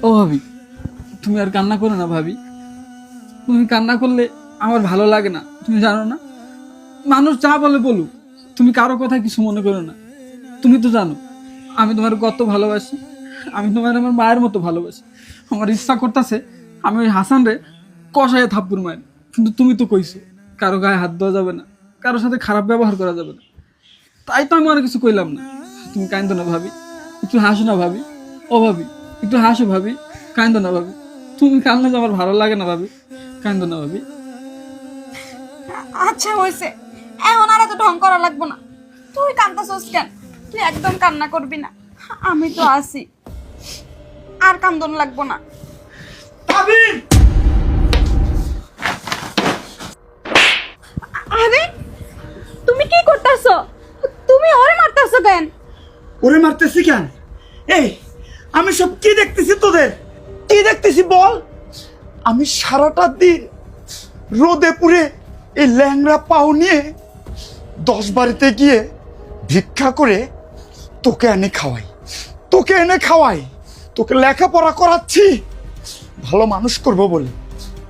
ও ভাবি, তুমি আর কান্না করো না ভাবি। তুমি কান্না করলে আমার ভালো লাগে না, তুমি জানো না? মানুষ যা বলে বলুক, তুমি কারো কথা কিছু মনে করো না। তুমি তো জানো আমি তোমার কত ভালোবাসি। আমি তোমার আমার মায়ের মতো ভালোবাসি। আমার ইচ্ছা করতেছে আমি ওই হাসান রে কষায় থাপ্পুর মায়ের, কিন্তু তুমি তো কইছো কারো গায়ে হাত দেওয়া যাবে না, কারোর সাথে খারাপ ব্যবহার করা যাবে না। তাই তো আমি আর কিছু কইলাম না। তুমি কান্দো না ভাবি, একটু হাসো না ভাবি। ও ভাবি, একটু হাসো ভাবি, কান্দো না ভাবি। তুমি কান্দলে যে আমার ভালো লাগে না ভাবি, কান্দো না ভাবি। আচ্ছা হয়েছে, এখন আর এত ঢং করা লাগবো না। তুই কান্দাছস কেন? তুই একদম কান্না করবি না, আমি তো আছি। আর কান্দন লাগবো না। আরে তুমি কি করতেছো? তুমি ওরে মারতেছো কেন? ওরে মারতেছি কেন? এই আমি সব কি দেখতেছি, তোদের কি দেখতেছি বল? আমি সারাটা দিন রোদে পুড়ে এই ল্যাংড়া পাও নিয়ে 10 বাড়িতে গিয়ে ভিক্ষা করে তোকে এনে খাওয়াই, তোকে লেখাপড়া করাচ্ছি ভালো মানুষ করব বলে।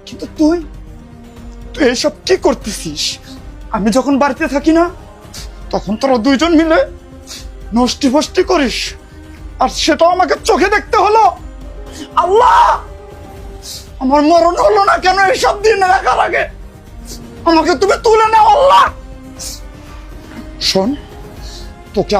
কিন্তু তুই এসব কি করতেছিস? আমি যখন বাড়িতে থাকি না, তখন তোরা দুইজন মিলে নষ্টি ফষ্টি করিস, আর সেটাও আমাকে চোখে দেখতে হলো। আল্লাহ, আমার মরণ হলো না কেন এইসব দিন রাখার আগে? আমাকে তুমি তুলে নাও আল্লাহ। শোন, তোকে